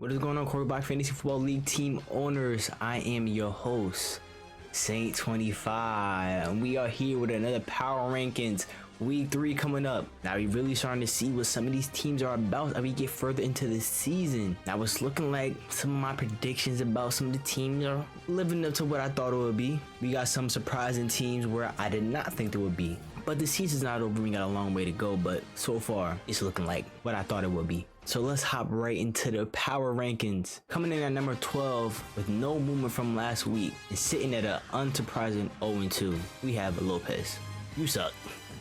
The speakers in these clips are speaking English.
What is going on, quarterback fantasy football league team owners? I am your host, Saint 25, and we are here with another power rankings week 3 coming up. Now we really starting to see what some of these teams are about as we get further into the season. Now it's looking like some of my predictions about some of the teams are living up to what I thought it would be. We got some surprising teams where I did not think there would be. But the season's not over, we got a long way to go, but so far it's looking like what I thought it would be. So let's hop right into the power rankings. Coming in at number 12 with no movement from last week and sitting at an unsurprising 0-2, we have LOPEZ. You suck.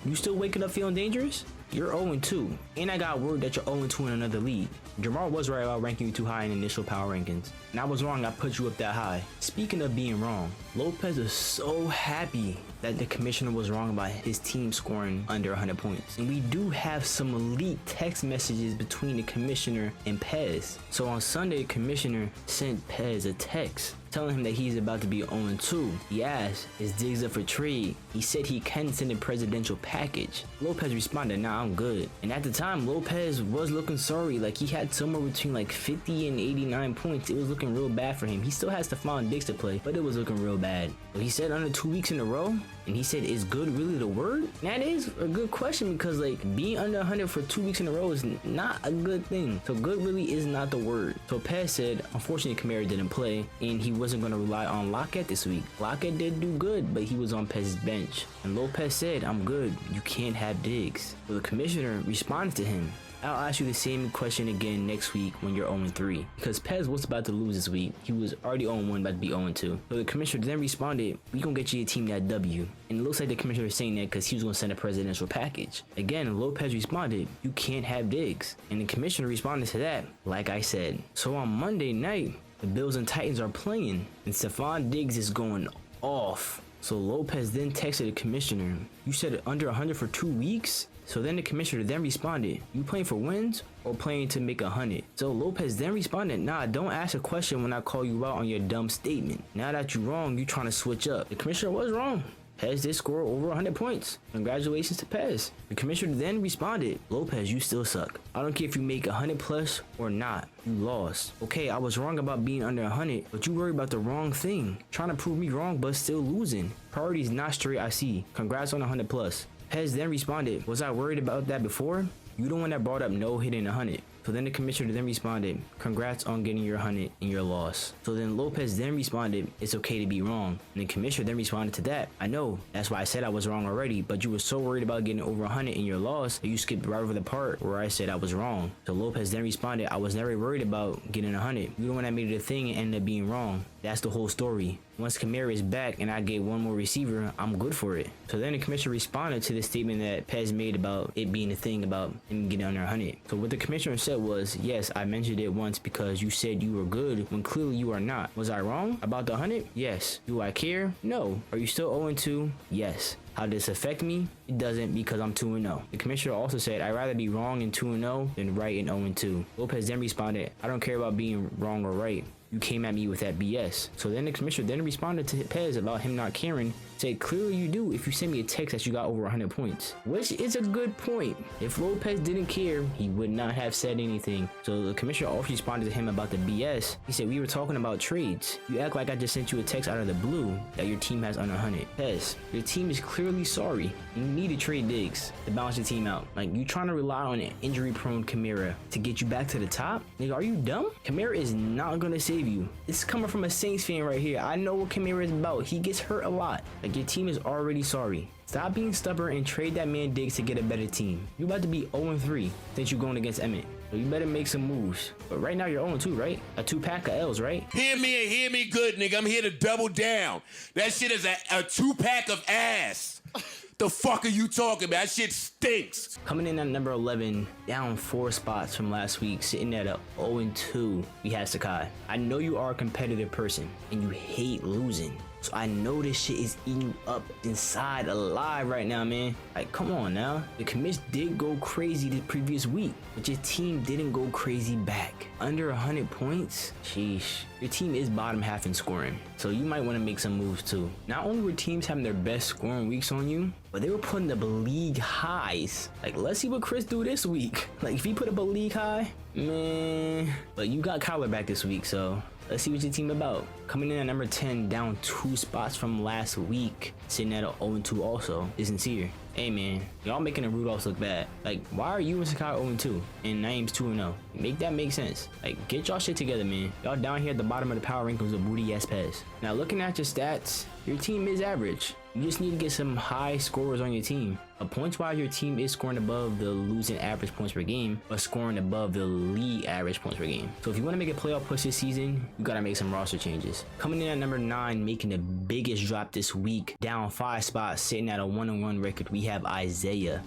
You still waking up feeling dangerous? You're 0-2, and I got word that you're 0-2 in another league. JAHMAR was right about ranking you too high in initial power rankings, and I was wrong, I put you up that high. Speaking of being wrong, LOPEZ is so happy that the commissioner was wrong about his team scoring under 100 points. And we do have some elite text messages between the commissioner and Pez. So on Sunday, the commissioner sent Pez a text telling him that he's about to be 0-2. He asked, is Diggs up for trade? He said he can send a presidential package. LOPEZ responded, nah, I'm good. And at the time, LOPEZ was looking sorry. Like, he had somewhere between like 50 and 89 points. It was looking real bad for him. He still has to find Diggs to play, but it was looking real bad. So he said under 2 weeks in a row, and he said, is good really the word? And that is a good question, because like being under 100 for 2 weeks in a row is not a good thing. So good really is not the word. So Pez said, unfortunately, Kamara didn't play, and he wasn't going to rely on Lockett this week. Lockett did do good, but he was on Pez's bench. And LOPEZ said, I'm good. You can't have Diggs. So the commissioner responded to him, I'll ask you the same question again next week when you're 0-3. Because Pez was about to lose this week. He was already 0-1, about to be 0-2. So the commissioner then responded, we gonna get you a team that W. And it looks like the commissioner is saying that because he was gonna send a presidential package. Again, LOPEZ responded, you can't have Diggs. And the commissioner responded to that, like I said. So on Monday night, the Bills and Titans are playing, and Stefon Diggs is going off. So LOPEZ then texted the commissioner, you said under 100 for 2 weeks? So then the commissioner then responded, you playing for wins or playing to make 100? So LOPEZ then responded, nah, don't ask a question when I call you out on your dumb statement. Now that you're wrong, you trying to switch up. The commissioner was wrong. Pez did score over 100 points. Congratulations to Pez. The commissioner then responded, LOPEZ, you still suck. I don't care if you make 100 plus or not. You lost. Okay, I was wrong about being under 100, but you worry about the wrong thing. Trying to prove me wrong, but still losing. Priorities not straight, I see. Congrats on 100 plus. Pez then responded, was I worried about that before? You the one that brought up no hitting 100. So then the commissioner then responded, congrats on getting your 100 in your loss. So then LOPEZ then responded, it's okay to be wrong. And the commissioner then responded to that, I know, that's why I said I was wrong already, but you were so worried about getting over 100 in your loss that you skipped right over the part where I said I was wrong. So LOPEZ then responded, I was never worried about getting 100. You the one that made it a thing and ended up being wrong. That's the whole story. Once Kamara is back and I get one more receiver, I'm good for it. So then the commissioner responded to the statement that Pez made about it being a thing about him getting under 100. So what the commissioner said was, yes, I mentioned it once because you said you were good when clearly you are not. Was I wrong about the 100? Yes. Do I care? No. Are you still 0-2? Yes. How does this affect me? It doesn't, because I'm 2-0. The commissioner also said, I'd rather be wrong in 2-0 than right in 0-2. LOPEZ then responded, I don't care about being wrong or right. You came at me with that BS. So then the commissioner then responded to Pez about him not caring, said, clearly you do if you send me a text that you got over 100 points. Which is a good point. If LOPEZ didn't care, he would not have said anything. So the commissioner also responded to him about the BS. He said, we were talking about trades. You act like I just sent you a text out of the blue that your team has under 100. Pez, your team is clearly sorry. You need to trade Diggs to balance your team out. Like, you trying to rely on an injury-prone Kamara to get you back to the top? Nigga, are you dumb? Kamara is not gonna save you. It's coming from a Saints fan right here. I know what Kamara is about. He gets hurt a lot. Like, your team is already sorry. Stop being stubborn and trade that man Diggs to get a better team. You're about to be 0-3 since you're going against EMMET. So you better make some moves. But right now you're 0-2, right? A 2-pack of L's, right? Hear me and hear me good, nigga. I'm here to double down. That shit is a 2-pack of ass. The fuck are you talking about? That shit stinks. Coming in at number 11, down 4 spots from last week, sitting at a 0-2, we have SEKAYI. I know you are a competitive person and you hate losing. So I know this shit is eating you up inside alive right now, man. Like, come on now. The commish did go crazy the previous week, but your team didn't go crazy back. Under 100 points? Sheesh. Your team is bottom half in scoring, so you might want to make some moves too. Not only were teams having their best scoring weeks on you, but they were putting up league highs. Like, let's see what Chris do this week. Like, if he put up a league high, Man, but you got Kyler back this week, so let's see what your team about. Coming in at number 10, down 2 spots from last week, sitting at 0-2 also, is Nasir. Hey man, y'all making the Rudolphs look bad. Like, why are you and SEKAYI 0-2 and Naeem's 2-0? Make that make sense. Like, get y'all shit together, man. Y'all down here at the bottom of the power rankings with booty ass PAPE. Now, looking at your stats, your team is average. You just need to get some high scorers on your team. Points wise, your team is scoring above the losing average points per game, but scoring above the league average points per game. So if you want to make a playoff push this season, you gotta make some roster changes. Coming in at number 9, making the biggest drop this week, down 5 spots, sitting at a 1-1 record, we have Isaiah.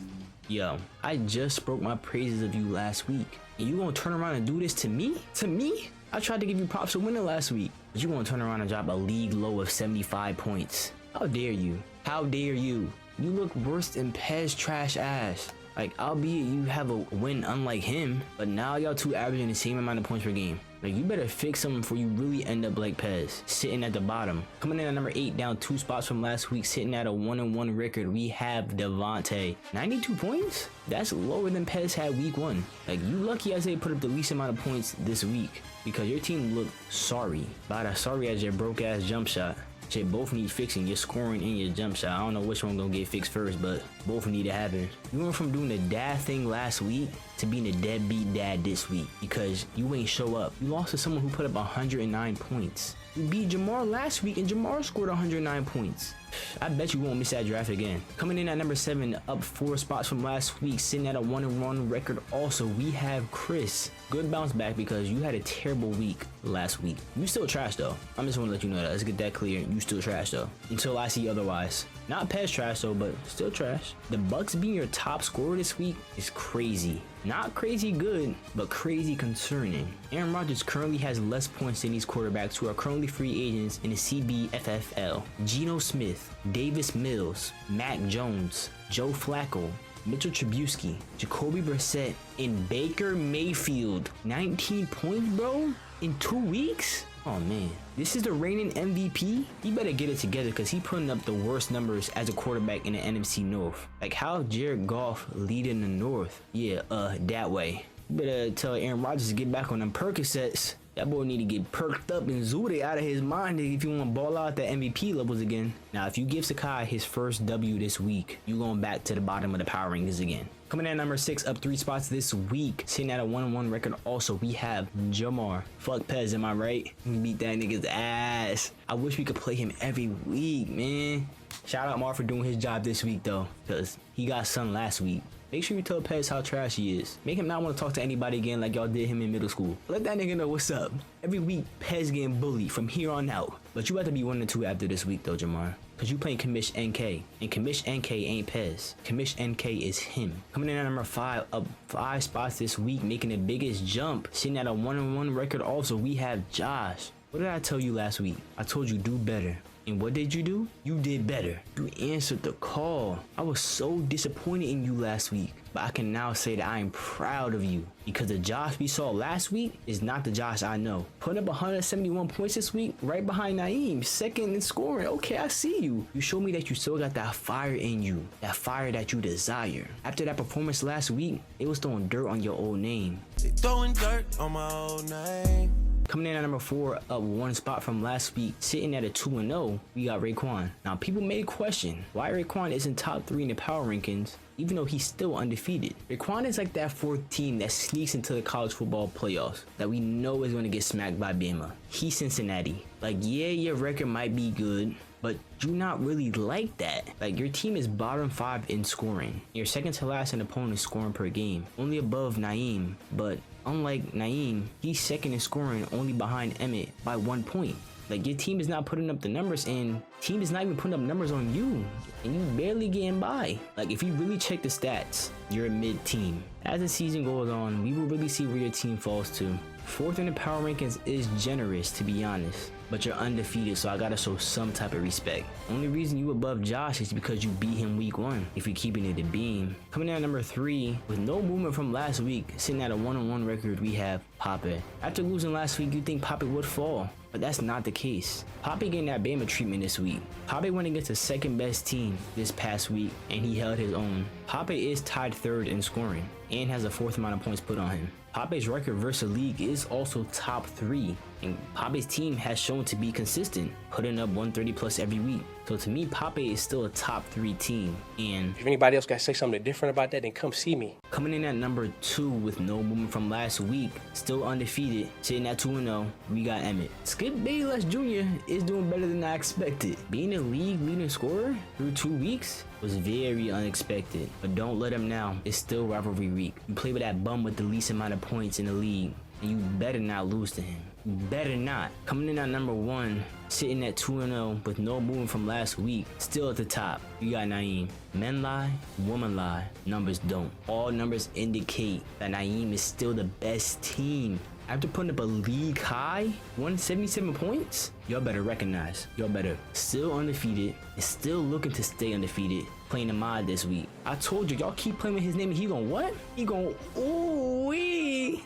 Yo, I just spoke my praises of you last week, and you gonna turn around and do this to me? To me? I tried to give you props for winning last week, but you gonna turn around and drop a league low of 75 points. How dare you? How dare you? You look worse than PEZ trash ass. Like, albeit you have a win unlike him, but now y'all two averaging the same amount of points per game. Like, you better fix something before you really end up like PEZ, sitting at the bottom. Coming in at number 8, down 2 spots from last week, sitting at a 1-1 record, we have DEVONTAE. 92 points? That's lower than PEZ had week 1. Like, you lucky Isaiah put up the least amount of points this week, because your team looked sorry. About as sorry as your broke ass jump shot. Shit, both need fixing, your scoring and your jump shot. I don't know which one gonna get fixed first, but both need to happen. You went from doing the dad thing last week to being a deadbeat dad this week because you ain't show up. You lost to someone who put up 109 points. You beat JAHMAR last week and JAHMAR scored 109 points. I bet you won't miss that draft again. Coming in at number 7, up 4 spots from last week, sitting at a 1-1 record also, we have Chris. Good bounce back because you had a terrible week last week. You still trash though. I'm just want to let you know that. Let's get that clear. You still trash though. Until I see otherwise. Not PEZ trash though, but still trash. The Bucks being your top scorer this week is crazy. Not crazy good, but crazy concerning. Aaron Rodgers currently has less points than these quarterbacks who are currently free agents in the Cbffl. Geno Smith, Davis Mills, Mac Jones, Joe Flacco, Mitchell Trubisky, Jacoby Brissett, and Baker Mayfield. 19 points, bro? In 2 weeks? Oh man, this is the reigning MVP? He better get it together because he putting up the worst numbers as a quarterback in the NFC North. Like, how Jared Goff leading the North? Yeah, that way. You better tell Aaron Rodgers to get back on them Percocets. That boy need to get perked up and zooted out of his mind if you want to ball out the MVP levels again. Now, if you give SEKAYI his first W this week, you going back to the bottom of the power rankings again. Coming in at number 6, up 3 spots this week, sitting at a 1-1 record also, we have JAHMAR. Fuck PEZ, am I right? We beat that nigga's ass. I wish we could play him every week, man. Shout out Mar for doing his job this week though, because he got sun last week. Make sure you tell PEZ how trash he is. Make him not want to talk to anybody again like y'all did him in middle school. Let that nigga know what's up. Every week, PEZ getting bullied from here on out. But you have to be 1-2 after this week though, JAHMAR. Cause you playing Commish NK. And Commish NK ain't PEZ. Commish NK is him. Coming in at number 5, up 5 spots this week, making the biggest jump. Sitting at a 1-1 record also, we have Josh. What did I tell you last week? I told you do better. And what did you do? You did better. You answered the call. I was so disappointed in you last week, but I can now say that I am proud of you because the Josh we saw last week is not the Josh I know. Putting up 171 points this week, right behind Naeem, second in scoring. Okay, I see you. You showed me that you still got that fire in you, that fire that you desire. After that performance last week, it was throwing dirt on your old name. Throwing dirt on my old name. Coming in at number 4, up 1 spot from last week, sitting at a 2-0, we got RAQUAN. Now, people may question why RAQUAN isn't top 3 in the power rankings, even though he's still undefeated. RAQUAN is like that 4th team that sneaks into the college football playoffs that we know is going to get smacked by Bama. He's Cincinnati. Like, yeah, your record might be good, but you're not really like that. Like, your team is bottom 5 in scoring. You're second to last in opponent scoring per game, only above Naeem, but unlike Naeem, he's second in scoring, only behind EMMET by 1 point. Like, your team is not putting up the numbers, and team is not even putting up numbers on you, and you barely getting by. Like, if you really check the stats, you're a mid-team. As the season goes on, we will really see where your team falls to. 4th in the power rankings is generous, to be honest, but you're undefeated, so I gotta show some type of respect. Only reason you above Josh is because you beat him week 1, if you're keeping it a beam. Coming in at number 3, with no movement from last week, sitting at a 1-1 record, we have PAPE. After losing last week, you think PAPE would fall, but that's not the case. PAPE getting that Bama treatment this week. PAPE went against the second best team this past week, and he held his own. PAPE is tied 3rd in scoring, and has a 4th amount of points put on him. Pape's record versus league is also top 3, and Pape's team has shown to be consistent, putting up 130 plus every week. So to me, Pape is still a top 3 team. And if anybody else got to say something different about that, then come see me. Coming in at number 2 with no movement from last week, still undefeated, sitting at 2-0, we got Emmett. Skip Bayless Jr. is doing better than I expected. Being a league leading scorer through 2 weeks was very unexpected, but don't let him now. It's still rivalry week. You play with that bum with the least amount of points in the league, and you better not lose to him. You better not. Coming in at number 1, sitting at 2-0 with no movement from last week, still at the top, you got Naeem. Men lie, woman lie, numbers don't. All numbers indicate that Naeem is still the best team. After putting up a league high 177 points, y'all better recognize. Y'all better. Still undefeated and still looking to stay undefeated. Playing a mod this week. I told you, y'all keep playing with his name and he gon' what? He gon' ooh-wee.